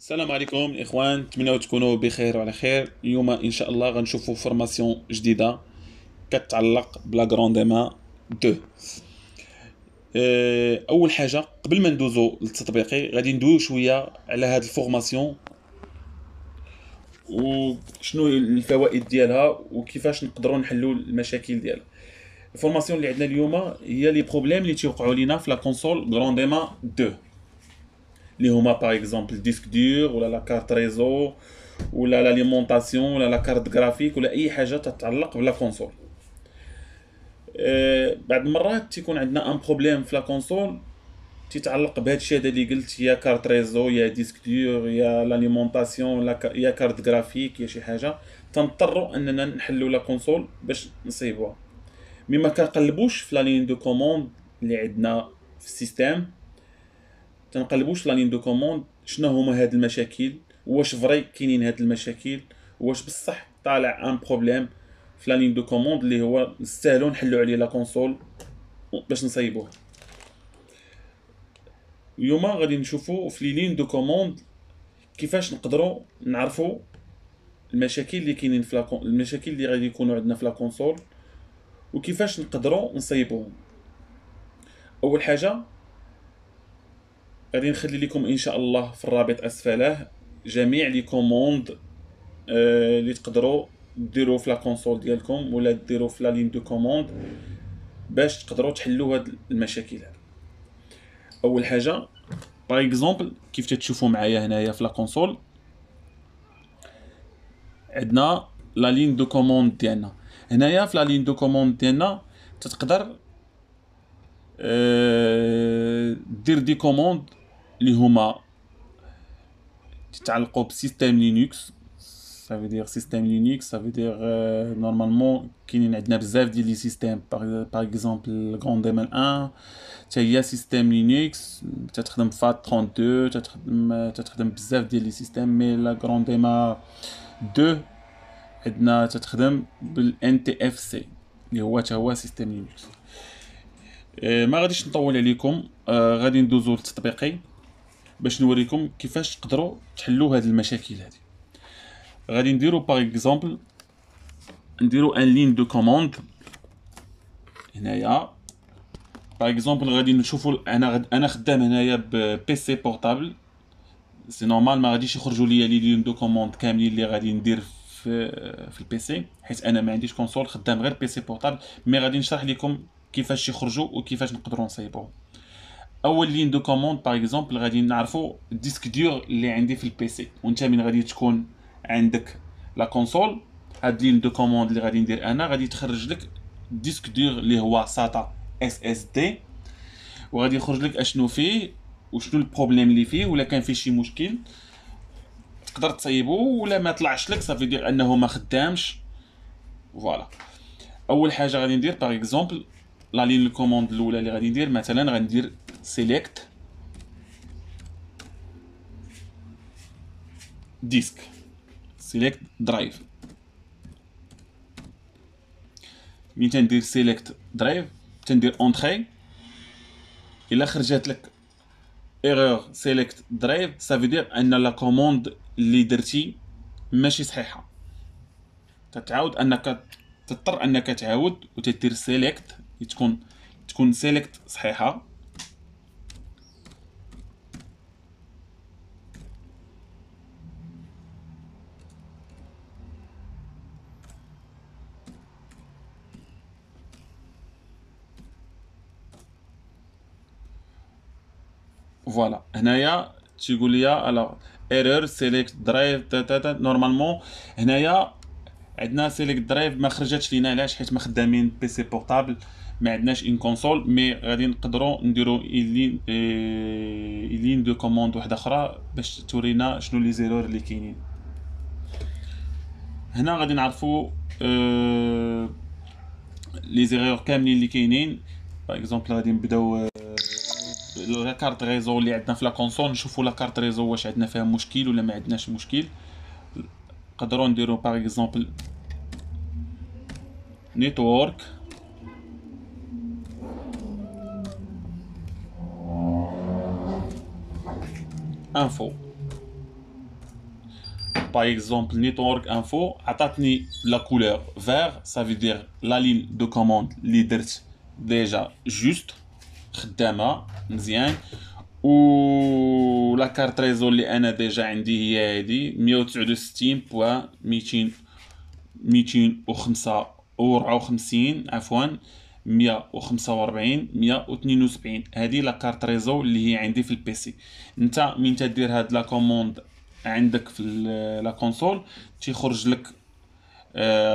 السلام عليكم الاخوان، نتمنى تكونوا بخير وعلى خير. اليوم ان شاء الله غنشوفوا فورماسيون جديده كتعلق بلا غرونديما 2. اول حاجه قبل ما ندوزو للتطبيقي غادي ندوي شويه على هذه الفورماسيون وشنو الفوائد ديالها وكيفاش نقدروا نحلوا المشاكل ديالها. الفورماسيون اللي عندنا اليوم هي لي بروبليم اللي تيوقعوا لينا في لا كونسول غرونديما 2، اللي هما باغ اكزومبل ديسك دور ولا لا كارت ريزو ولا لاليمونطاسيون ولا لا كارت جرافيك ولا اي حاجه تتعلق بلا كونسول. بعض المرات تيكون عندنا ان بروبليم في لا كونسول تيتعلق بهذا الشيء هذا اللي قلت، يا كارت ريزو يا ديسك دور يا لاليمونطاسيون يا كارت جرافيك يا شي حاجه، تنضطروا اننا نحلوا لا كونسول باش نصيبوها. مي ما كنقلبوش في لا لين دو كوموند اللي عندنا في السيستم، تنقلبوش في لا لين دو كوموند شنو هما هاد المشاكل، واش فري كاينين هاد المشاكل، واش بصح طالع ان بروبليم في لا لين دو كوموند اللي هو نستاهلو نحلو عليه لا كونسول باش نصايبوه. اليوم غادي نشوفو في لي لين دو كوموند كيفاش نقدروا نعرفوا المشاكل اللي كاينين في المشاكل اللي غادي يكونوا عندنا في لا كونسول وكيفاش نقدروا نصايبوهم. اول حاجه غادي نخلي لكم ان شاء الله في الرابط اسفله جميع لي كوموند اللي تقدروا ديروا في لا كونسول ديالكم ولا ديروا في لا لين دو كوموند باش تقدروا تحلوا هاد المشاكل هاد. اول حاجه باغ اكزومبل كيف تتشوفوا معايا هنايا في لا كونسول عندنا لا لين دو كوموند ديالنا. هنايا في لا لين دو كوموند ديالنا تقدر دير دي كوموند اللي هما تتعلقوا بسيستم لينكس. ça veut dire système Linux, ça veut dire normalement كاينين عندنا بزاف ديال لي سيستيم باغ اكزومبل غرونديما 1 حتى هي سيستيم لينكس تتخدم فات 32 تتخدم بزاف ديال لي سيستيم. مي لا غرونديما 2 عندنا تتخدم بالان تي اف سي اللي هو حتى هو سيستيم لينكس. ما غاديش نطول عليكم، غادي ندوزو للتطبيقي باش نوريكم كيفاش تقدروا تحلوا هاد المشاكل هذه. غادي نديرو باغ اكزومبل نديرو ان لين دو كوموند هنايا. باغ اكزومبل غادي نشوفوا انا خدام هنايا ببي سي بورطابل، سي نورمال ما غاديش يخرجوا ليا لي لين دو كوموند كاملين اللي غادي ندير في البي سي حيت انا ما عنديش كونسول، خدام غير بي سي بورطابل. مي غادي نشرح لكم كيفاش يخرجوا وكيفاش نقدروا نصايبوهم. اول لين دو كوموند باغ اكزومبل غادي نعرفوا الديسك دور اللي عندي في البي سي، وانت من غادي تكون عندك لا كونسول هاد لين دو كوموند اللي غادي ندير انا غادي تخرج لك ديسك دور اللي هو ساتا اس اس دي، وغادي يخرج لك اشنو فيه وشنو البروبليم اللي فيه، ولا كان فيه شي مشكل تقدر تصايبو، ولا ما طلعش لك صافي دير انه ما خدامش. فوالا اول حاجه غادي ندير باغ اكزومبل لا لين الكوموند الاولى اللي غادي ندير مثلا غندير سيليكت ديسك سيليكت درايف. ملي تندير سيليكت درايف تندير اونتري، الا خرجت لك ايرور سيليكت درايف صافي دير ان لا كوموند اللي درتي ماشي صحيحه، تتعاود انك تضطر انك تعاود وتدير سيليكت تكون سيليكت صحيحه. فوالا هنايا تيقول لي الوغ ايرور سيليكت درايف نورمالمون هنايا عندنا سيليكت درايف ما خرجتش لينا. علاش؟ حيت ما خدامين بي سي بورطابل، ما عندناش ان كونسول. مي غادي نقدروا نديروا لين دو كوموند واحده اخرى باش تورينا شنو لي زيرور اللي كاينين. هنا غادي نعرفوا لي زيرور كاملين اللي كاينين. باغ اكزومبل غادي نبداو لا كارت ريزو اللي عندنا في لا كونسول، نشوفوا لا كارت ريزو واش عندنا فيها مشكل ولا ما عندناش مشكل. نقدروا نديروا باغ اكزومبل نيتورك انفو. par exemple network info عطاتني la couleur vert, ça veut dire la ligne de commande اللي درت déjà juste خدامه مزيان. و لا كارت ريزو اللي انا ديجا عندي هي هادي 169.254 عفوا 145 هذه لا كارت ريزو اللي هي عندي في البيسي. انت من تدير هاد لا كوموند عندك في لا كونسول تيخرج لك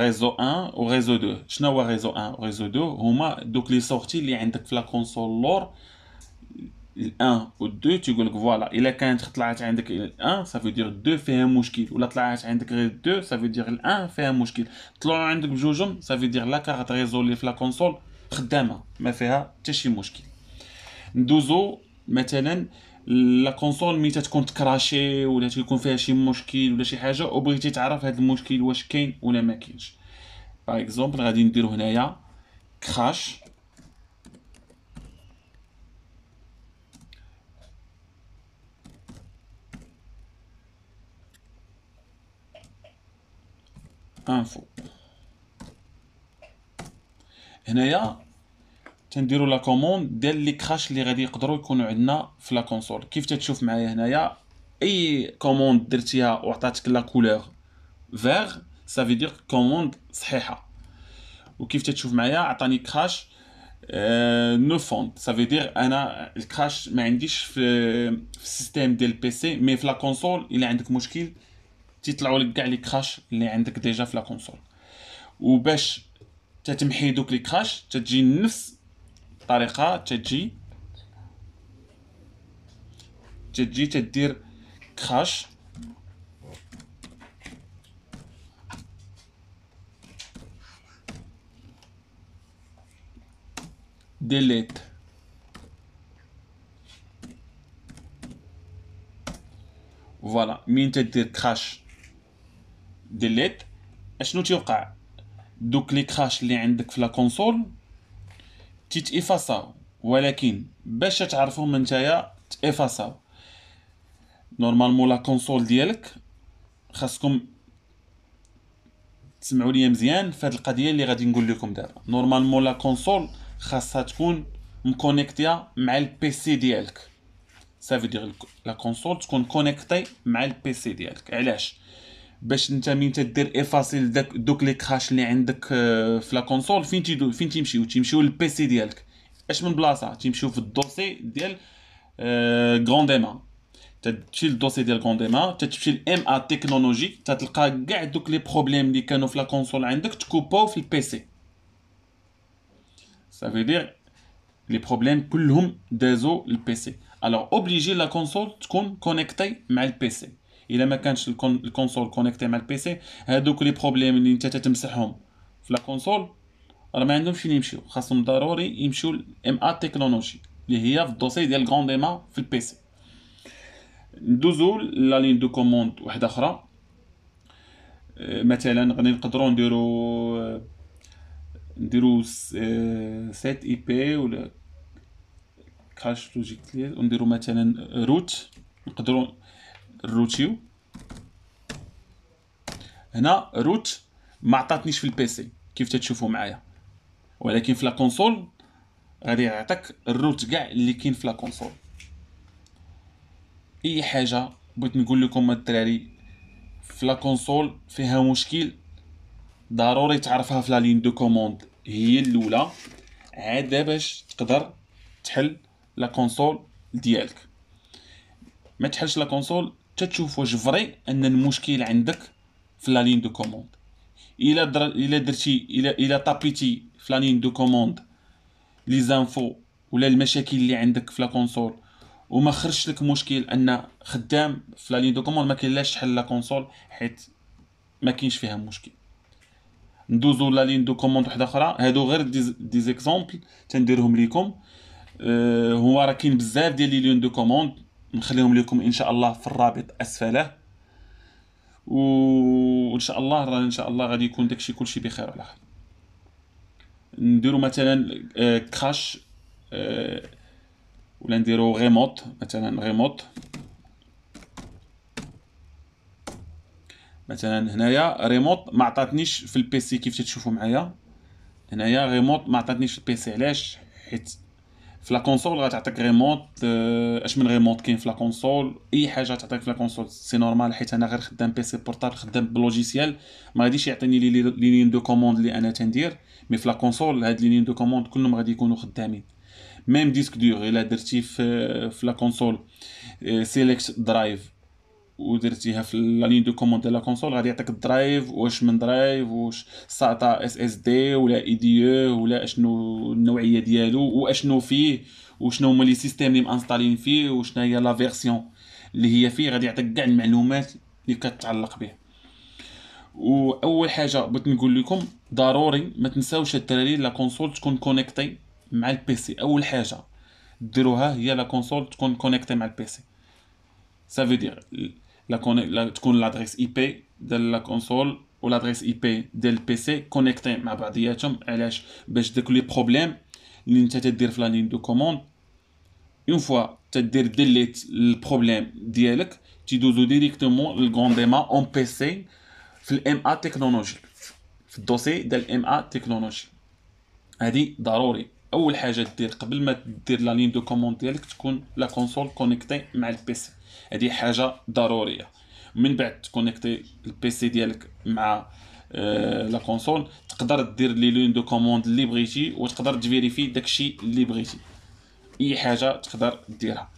ريزو 1 و ريزو 2. شنو هو ريزو 1 و ريزو 2؟ هما دوك لي سورتي اللي عندك في لا كونسول لور. ال1 و 2 تيقول لك فوالا الا كانت طلعت عندك ال1 صافي دير 2 فيها مشكل، ولا طلعت عندك غير 2 صافي دير ال1 فيها مشكل. طلعوا عندك بجوجهم صافي دير لا كارت ريزو اللي في لا كونسول خدامه ما فيها حتى شي مشكل. ندوزو مثلا لا كونسول ملي تكون تكراشي ولا تيكون فيها شي مشكل ولا شي حاجه وبغيتي تعرف هذا المشكل واش كاين ولا ما كاينش. باغ اكزومبل غادي نديرو هنايا كراش انفو. هنايا تنديروا لا كوموند ديال لي كراش اللي غادي يقدروا يكونوا عندنا في لا كونسول. كيف تتشوف معايا هنايا اي كوموند درتيها وعطاتك لا كولور فيغ صافي دير كوموند صحيحه. وكيف تتشوف معايا عطاني كراش نو فونت صافي دير انا الكراش ما عنديش في السيستيم ديال البي سي، مي في لا كونسول الا عندك مشكل تيطلعوا لك كاع لي كراش اللي عندك ديجا في لا كونسول. وباش تتمحي دوك لي كراش تتجي نفس الطريقه، تتجي تدير كراش ديليت فوالا. مين تدير كراش ديليت اشنو تيوقع؟ دوك لي كراش اللي عندك في لا كونسول تيتافاساو، ولكن باش تعرفهم نتايا تافاساو نورمالمون لا كونسول ديالك خاصكم تسمعوا لي مزيان في هذه القضيه اللي غادي نقول لكم دابا. نورمالمون لا كونسول خاصها تكون مكونيكتيا مع البي سي ديالك، صافي دير لا كونسول تكون كونيكتي مع البي سي ديالك. علاش؟ باش انت مين تدير افاسيل دوك لي كراش اللي عندك في لا كونسول فين تيمشيو للبي سي ديالك. اش من بلاصه تيمشيو في الدوسي ديال غرونديما. تمشي للدوسي ديال غرونديما تمشي لام ا تكنولوجي تتلقى كاع دوك لي بروبليم اللي كانوا في لا كونسول عندك تكوباو في البي سي. صافي دير لي بروبليم كلهم دازو للبي سي. الوغ اوبليجي لا كونسول تكون كونيكتي مع البي سي. الا ما كانش الكونسول كونيكتي مع البي سي هادوك لي بروبليم اللي انت تتمسحهم في لا كونسول راه ما عندهمش فين يمشيو، خاصهم ضروري يمشيو ام ا تكنولوجي اللي هي في الدوسي ديال غرونديما في البي سي. ندوزو لا لين دو كوموند واحده اخرى. مثلا غادي نقدروا نديرو سيت اي بي ولا كراش لوجيكال ونديرو مثلا روت. نقدروا نروتيو هنا روت ما عطاتنيش في البي سي كيف تتشوفوا معايا، ولكن في لا كونسول غادي يعطيك الروت كاع اللي كاين في لا كونسول. اي حاجه بغيت نقول لكم الدراري في لا كونسول فيها مشكل ضروري تعرفها في لا لين دو كوموند هي الاولى عاد باش تقدر تحل لا كونسول ديالك. ما تحلش لا كونسول تتشوف واش فري ان المشكل عندك في لا لين دو كوموند. الا درتي الا طابيتي في لا لين دو كوموند لي زانفو ولا المشاكل اللي عندك في لا كونسول وما خرجش لك مشكل ان خدام في لا لين دو كوموند ما كاينلاش تحل لا كونسول حيت ما كاينش فيها مشكل. ندوزو لا لين دو كوموند واحده اخرى. هادو غير دي زيكزامبل تنديرهم ليكم. هو راه كاين بزاف ديال لي لين دو كوموند نخليهم لكم ان شاء الله في الرابط اسفله. وان شاء الله راه ان شاء الله غادي يكون داكشي كلشي بخير وعلى خير. نديرو مثلا كراش ولا نديرو ريموت مثلا ريموت مثلا هنايا ريموت ما عطاتنيش في البيسي كيف تشوفوا معايا. هنايا ريموت ما عطاتنيش في البيسي، علاش؟ حيت في لا كونسول غتعطيك ريموت. اش من ريموت كاين في لا كونسول؟ اي حاجه تعطيك في لا كونسول سي نورمال، حيت انا غير خدام بيسي بورتابل خدام بلوجيسيال، ما غاديش يعطيني لي لين دو كوموند اللي انا تندير. مي في لا كونسول هاد لي لين دو كوموند كلهم غادي يكونوا خدامين. ميم ديسك دور الا درتي في لا كونسول سيليكت درايف ودرتيها في لا لين دو كوموند ديال لا كونسول، غادي يعطيك الدرايف، واش من درايف، واش ساتا اس اس دي ولا اي دي او، ولا اشنو النوعيه ديالو، واشنو فيه، وشنو هما لي سيستيم اللي مانستالين فيه، وشنا هي لا فيرسيون اللي هي فيه. غادي يعطيك كاع المعلومات اللي كتعلق به. واول حاجه بغيت نقول لكم، ضروري ما تنساوش الدراري لا كونسول تكون كونيكتي مع البيسي. اول حاجه ديروها هي لا كونسول تكون كونيكتي مع البيسي. Ça veut dire تكون لادريس اي بي ديال لا كونسول و لادريس اي بي ديال البيسي كونيكتي مع بعضياتهم. علاش؟ باش داك لي بروبليم اللي انت تدير في لا لين دو كوموند، اون فوا تدير ديليت البروبليم ديالك، تيدوزو ديريكتومون للغونديما اون بيسي في الام ا تكنولوجي، في الدوسي ديال الام ا تكنولوجي. هادي ضروري اول حاجه دير قبل ما دير لا لين دو كوموند ديالك، تكون لا كونسول كونيكتي مع البيسي. هادي حاجه ضروريه. من بعد تكونيكتي البيسي ديالك مع لا كونسول، تقدر دير لي لين دو كوموند اللي بغيتي، وتقدر تفيريفي داكشي اللي بغيتي. اي حاجه تقدر ديرها.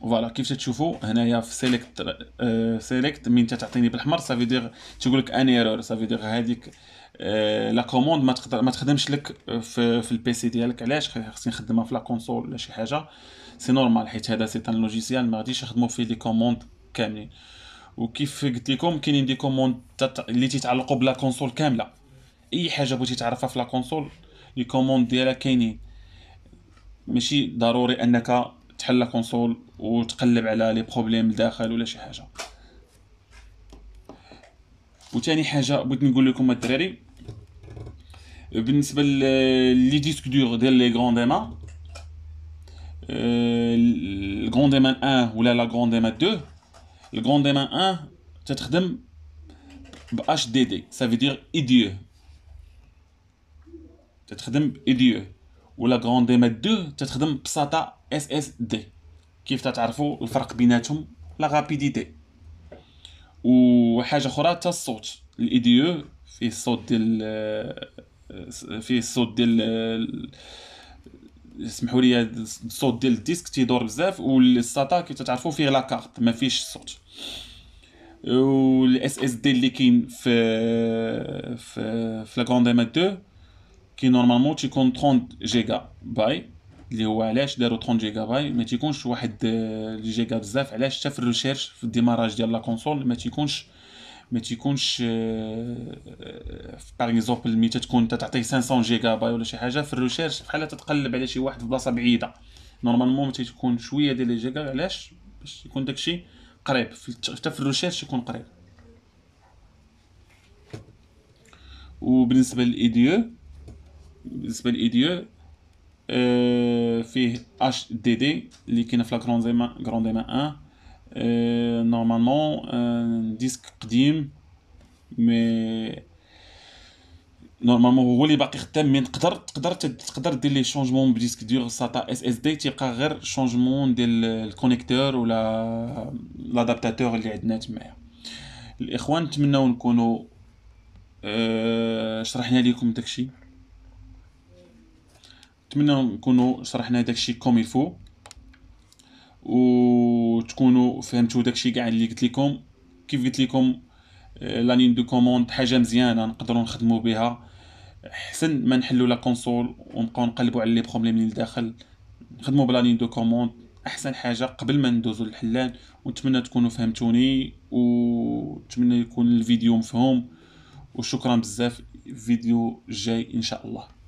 فوالا كيف تشوفوا هنايا في سيليكت. سيليكت من تعطيني بالاحمر صافي دير تقول لك ان ايرور، صافي دير هذيك لا كوموند ما تخدمش لك في البيسي ديالك. علاش؟ خصني نخدمها في لا كونسول ولا شي حاجه. سي نورمال، حيت هذا سي ان لوجيسيال ما غاديش يخدموا فيه لي كوموند كاملين. وكيف قلت لكم كاينين دي كوموند اللي تيتعلقوا بلا كونسول كامله. اي حاجه بغيتي تعرفها في لا كونسول لي كوموند ديالها كاينين. ماشي ضروري انك تحل لا كونسول وتقلب على لي بروبليم لداخل ولا شي حاجه. وثاني حاجه بغيت نقول لكم الدراري، بالنسبه لي ديسك دور ديال لي غرونديما، الغرونديمان 1 ولا لا غرونديمان 2. الغرونديمان 1 تتخدم ب اش دي دي، ça veut dire IDE، تتخدم ب IDE. ولا غرونديمان 2 تتخدم بساتا اس اس دي. كيف تتعرفوا الفرق بيناتهم؟ لا رابيديتي. وحاجه اخرى حتى الصوت، الاي دي او فيه الصوت ديال اسمحوا لي الصوت ديال الديسك تيدور بزاف. والساتا كي تعرفوا فيه لا كارت ما فيش الصوت. والاس اس دي اللي كاين في لا غرونديما 2 كي نورمالمون تيكون 30 جيجا باي، اللي هو علاش داروا 30 جيجا باي، ما تيكونش واحد جيجا بزاف. علاش؟ حتى في الريشيرش في الديماراج ديال لا كونسول ما تيكونش باغ اكزومبل ملي تكون تعطيه 500 جيجا باي ولا شي حاجه في الريشيرش بحال تتقلب على شي واحد في بلاصه بعيده. نورمالمون تيكون شويه ديال لي جيجا. علاش؟ باش يكون داكشي قريب حتى في الريشيرش يكون قريب. وبالنسبه للاي دي او، بالنسبه للاي دي او فيه اش دي دي اللي كاينه في لا غرونديما 1. نورمالمون ديسك قديم، مي نورمالمون هو اللي باقي خدام. مي تقدر دير لي شونجمون بديسك دور ساتا اس اس دي، تيبقى غير شونجمون ديال الكونيكتور ولا لادابتاتور اللي عندنا تمايا. الاخوان نتمنىو نكونوا شرحنا لكم داكشي، نتمنى نكونوا شرحنا داكشي كوم يفو، وتكونوا فهمتوا داكشي كاع اللي قلت لكم. كيف قلت لكم لا لين دو كوموند حاجه مزيانه نقدروا نخدموا بها، احسن ما نحلوا لا كونسول ونبقاو نقلبوا على لي بروبليم اللي داخل. نخدموا بلا لين دو كوموند احسن حاجه قبل ما ندوزو للحلال. ونتمنى تكونوا فهمتوني، ونتمنى يكون الفيديو مفهوم. وشكرا بزاف، فيديو جاي ان شاء الله.